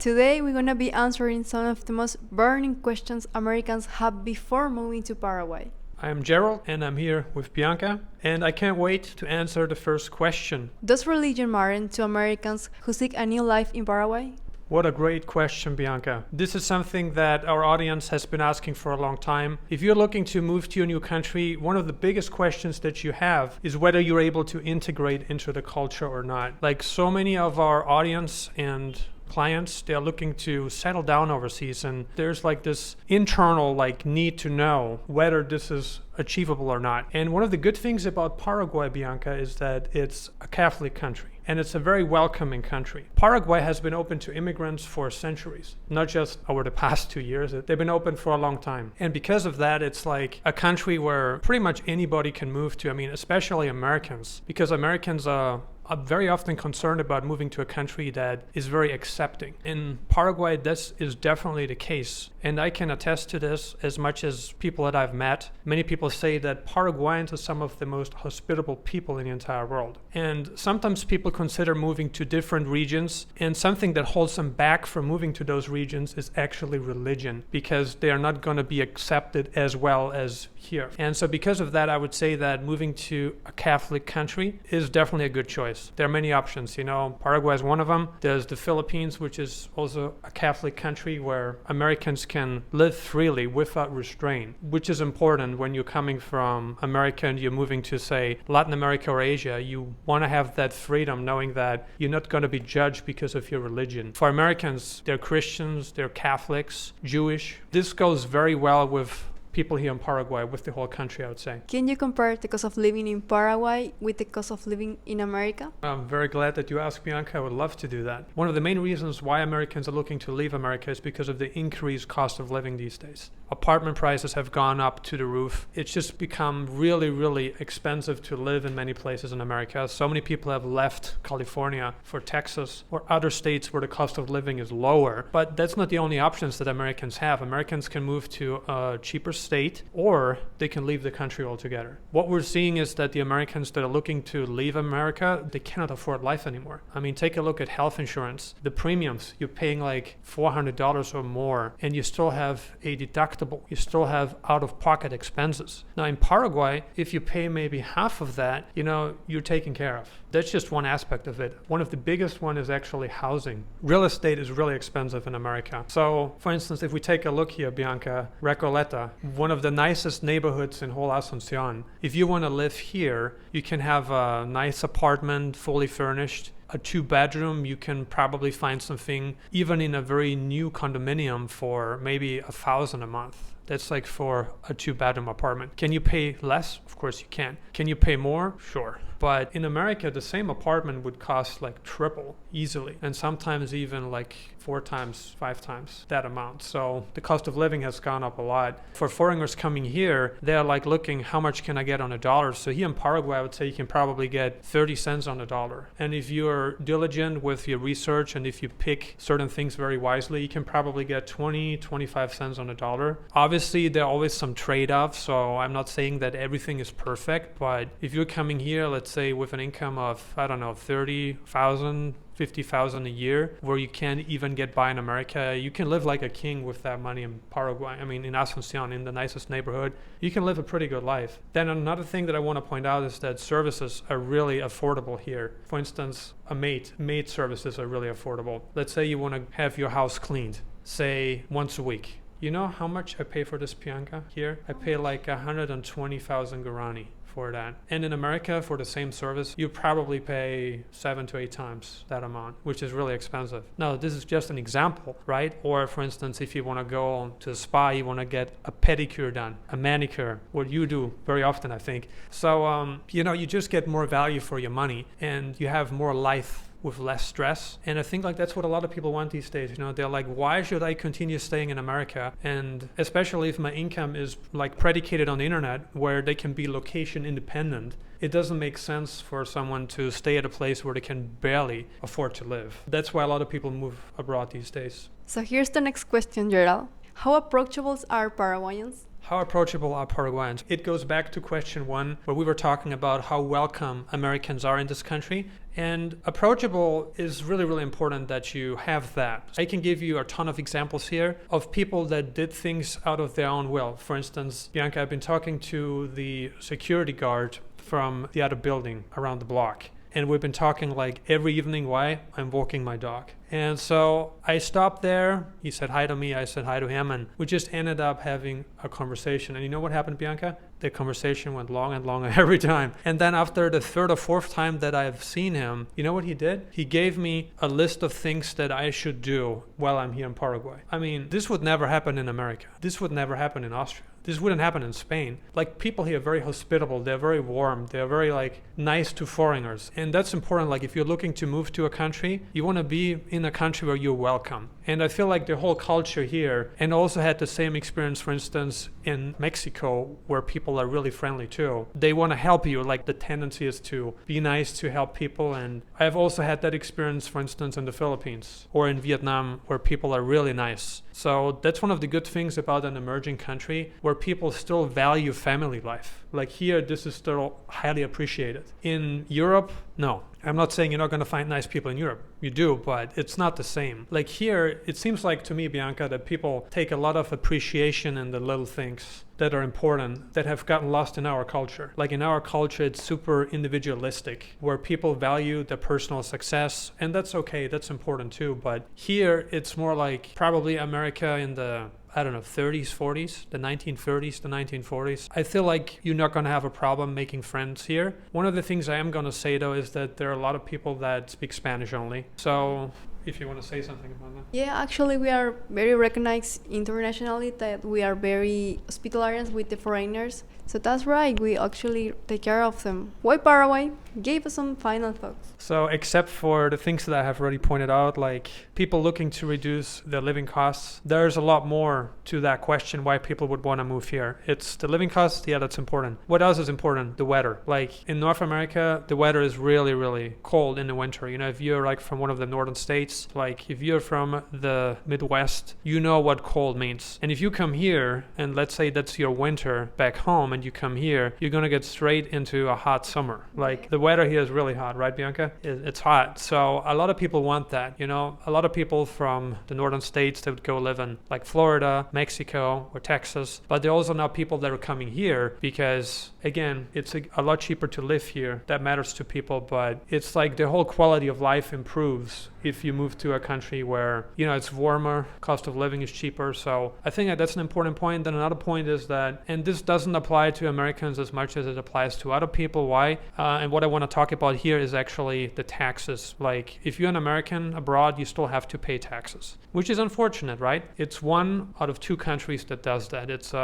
Today we're gonna be answering some of the most burning questions Americans have before moving to Paraguay. I'm Gerald and I'm here with Bianca, and I can't wait to answer the first question. Does religion matter to Americans who seek a new life in Paraguay? What a great question, Bianca. This is something that our audience has been asking for a long time. If you're looking to move to a new country, one of the biggest questions that you have is whether you're able to integrate into the culture or not. Like so many of our audience and clients, they're looking to settle down overseas, and there's like this internal need to know whether this is achievable or not. And one of the good things about Paraguay, Bianca, is that it's a Catholic country and it's a very welcoming country. Paraguay has been open to immigrants for centuries, not just over the past 2 years. They've been open for a long time. And because of that, it's like a country where pretty much anybody can move to. I mean, especially Americans, because Americans are very often concerned about moving to a country that is very accepting. In Paraguay, this is definitely the case. And I can attest to this as much as people that I've met. Many people say that Paraguayans are some of the most hospitable people in the entire world. And sometimes people consider moving to different regions, and something that holds them back from moving to those regions is actually religion, because they are not going to be accepted as well as here. And so because of that, I would say that moving to a Catholic country is definitely a good choice. There are many options. Paraguay is one of them. There's the Philippines, which is also a Catholic country where Americans can live freely without restraint, which is important when you're coming from America and you're moving to, say, Latin America or Asia. You want to have that freedom, knowing that you're not going to be judged because of your religion. For Americans, they're Christians, they're Catholics, Jewish. This goes very well with people here in Paraguay, with the whole country, I would say. Can you compare the cost of living in Paraguay with the cost of living in America? I'm very glad that you asked, Bianca. I would love to do that. One of the main reasons why Americans are looking to leave America is because of the increased cost of living these days. Apartment prices have gone up to the roof. It's just become really, really expensive to live in many places in America. So many people have left California for Texas or other states where the cost of living is lower. But that's not the only options that Americans have. Americans can move to a cheaper state, or they can leave the country altogether. What we're seeing is that the Americans that are looking to leave America, they cannot afford life anymore. I mean, take a look at health insurance. The premiums, you're paying like $400 or more, and you still have a deductible. You still have out-of-pocket expenses. Now in Paraguay, if you pay maybe half of that, you're taken care of. That's just one aspect of it. One of the biggest one is actually housing. Real estate is really expensive in America. So, for instance, if we take a look here, Bianca, Recoleta, one of the nicest neighborhoods in whole Asuncion. If you want to live here, you can have a nice apartment, fully furnished, a 2-bedroom. You can probably find something even in a very new condominium for maybe $1,000 a month. That's like for a 2-bedroom apartment. Can you pay less? Of course you can. Can you pay more? Sure. But in America, the same apartment would cost like triple easily, and sometimes even like 4 times, 5 times that amount. So the cost of living has gone up a lot. For foreigners coming here, they're like looking, how much can I get on a dollar? So here in Paraguay, I would say you can probably get 30 cents on a dollar. And if you're diligent with your research and if you pick certain things very wisely, you can probably get 20, 25 cents on a dollar. Obviously, there are always some trade-offs, so I'm not saying that everything is perfect, but if you're coming here, let's say with an income of, 30,000, 50,000 a year, where you can't even get by in America, you can live like a king with that money in Paraguay. I mean, in Asuncion, in the nicest neighborhood, you can live a pretty good life. Then another thing that I want to point out is that services are really affordable here. For instance, maid services are really affordable. Let's say you want to have your house cleaned, say once a week. You know how much I pay for this, Bianca, here? I pay like 120,000 guarani for that. And in America, for the same service, you probably pay 7 to 8 times that amount, which is really expensive. Now, this is just an example, right? Or for instance, if you want to go to a spa, you want to get a pedicure done, a manicure, what you do very often, I think. So, you just get more value for your money, and you have more life with less stress. And I think that's what a lot of people want these days. They're like, why should I continue staying in America? And especially if my income is predicated on the internet, where they can be location independent, it doesn't make sense for someone to stay at a place where they can barely afford to live. That's why a lot of people move abroad these days. So here's the next question, Gerald. How approachable are Paraguayans? How approachable are Paraguayans? It goes back to question one, where we were talking about how welcome Americans are in this country. And approachable is really, really important that you have that. I can give you a ton of examples here of people that did things out of their own will. For instance, Bianca, I've been talking to the security guard from the other building around the block. And we've been talking like every evening. Why? I'm walking my dog. And so I stopped there. He said hi to me. I said hi to him. And we just ended up having a conversation. And you know what happened, Bianca? The conversation went long and longer every time. And then after the third or fourth time that I've seen him, you know what he did? He gave me a list of things that I should do while I'm here in Paraguay. I mean, this would never happen in America. This would never happen in Austria. This wouldn't happen in Spain. Like, people here are very hospitable. They're very warm. They're very like nice to foreigners. And that's important. Like, if you're looking to move to a country, you want to be in a country where you're welcome. And I feel like the whole culture here, and also had the same experience, for instance, in Mexico, where people are really friendly too. They want to help you. Like, the tendency is to be nice, to help people. And I've also had that experience, for instance, in the Philippines or in Vietnam, where people are really nice. So that's one of the good things about an emerging country, where people still value family life. Like, here, this is still highly appreciated. In Europe, no. I'm not saying you're not going to find nice people in Europe. You do, but it's not the same. Like, here, it seems like to me, Bianca, that people take a lot of appreciation in the little things that are important, that have gotten lost in our culture. Like, in our culture, it's super individualistic, where people value their personal success, and that's okay, that's important too. But here, it's more like probably America in the 30s, 40s, the 1930s, the 1940s. I feel like you're not going to have a problem making friends here. One of the things I am going to say, though, is that there are a lot of people that speak Spanish only. So if you want to say something about that. Yeah, actually, we are very recognized internationally that we are very hospitalian with the foreigners. So that's right, we actually take care of them. Why Paraguay? Gave us some final thoughts. So except for the things that I have already pointed out, like people looking to reduce their living costs, there's a lot more to that question why people would want to move here. It's the living costs, yeah, that's important. What else is important? The weather. Like, in North America, the weather is really, really cold in the winter. You know, if you're like from one of the northern states, like if you're from the Midwest, you know what cold means. And if you come here, and let's say that's your winter back home, and you come here, you're going to get straight into a hot summer. Like, the weather here is really hot, right, Bianca? It's hot. So a lot of people want that, you know. A lot of people from the northern states, they would go live in like Florida, Mexico, or Texas. But there are also now people that are coming here because, again, it's a lot cheaper to live here. That matters to people, but it's like the whole quality of life improves if you move to a country where, you know, it's warmer, cost of living is cheaper. So I think that's an important point. Then another point is that, and this doesn't apply to Americans as much as it applies to other people. Why? And what I want to talk about here is actually the taxes. Like, if you're an American abroad, you still have to pay taxes, which is unfortunate, right? It's one out of two countries that does that. It's,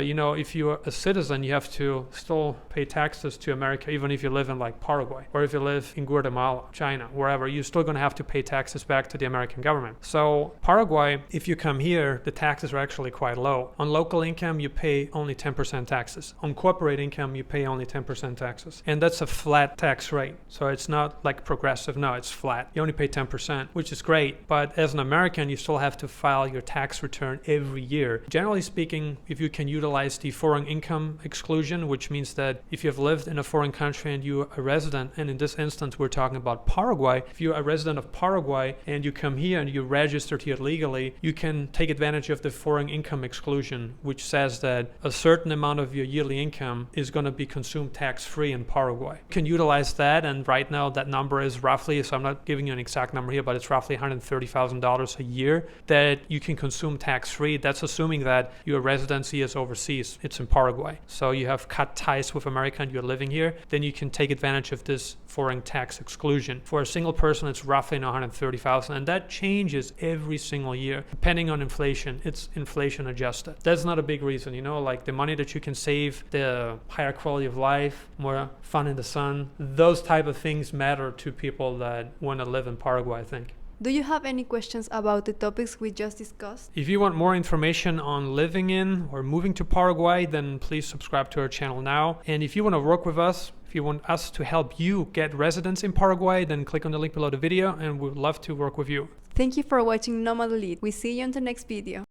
you know, if you're a citizen, you have to still pay taxes to America, even if you live in like Paraguay, or if you live in Guatemala, China, wherever, you're still going to have to pay taxes back to the American government. So Paraguay, if you come here, the taxes are actually quite low. On local income, you pay only 10% taxes. On corporate income, you pay only 10% taxes. And that's a flat tax rate. So it's not like progressive. No, it's flat. You only pay 10%, which is great. But as an American, you still have to file your tax return every year. Generally speaking, if you can utilize the foreign income exclusion, which means that if you've lived in a foreign country and you're a resident, and in this instance, we're talking about Paraguay, if you're a resident of Paraguay and you come here and you registered here legally, you can take advantage of the foreign income exclusion, which says that a certain amount of your yearly income is going to be consumed tax-free in Paraguay. You can utilize that, and right now that number is roughly, so I'm not giving you an exact number here, but it's roughly $130,000 a year that you can consume tax-free. That's assuming that your residency is overseas. It's in Paraguay. So you have cut ties with America and you're living here, then you can take advantage of this foreign tax exclusion. For a single person, it's roughly $130,000, and that changes every single year depending on inflation. It's inflation adjusted. That's not a big reason, you know, like the money that you can save, the higher quality of life, more fun in the sun, those type of things matter to people that want to live in Paraguay, I think. Do you have any questions about the topics we just discussed? If you want more information on living in or moving to Paraguay, then please subscribe to our channel now. And if you want to work with us, if you want us to help you get residence in Paraguay, then click on the link below the video and we'd love to work with you. Thank you for watching Nomad Lead. We see you in the next video.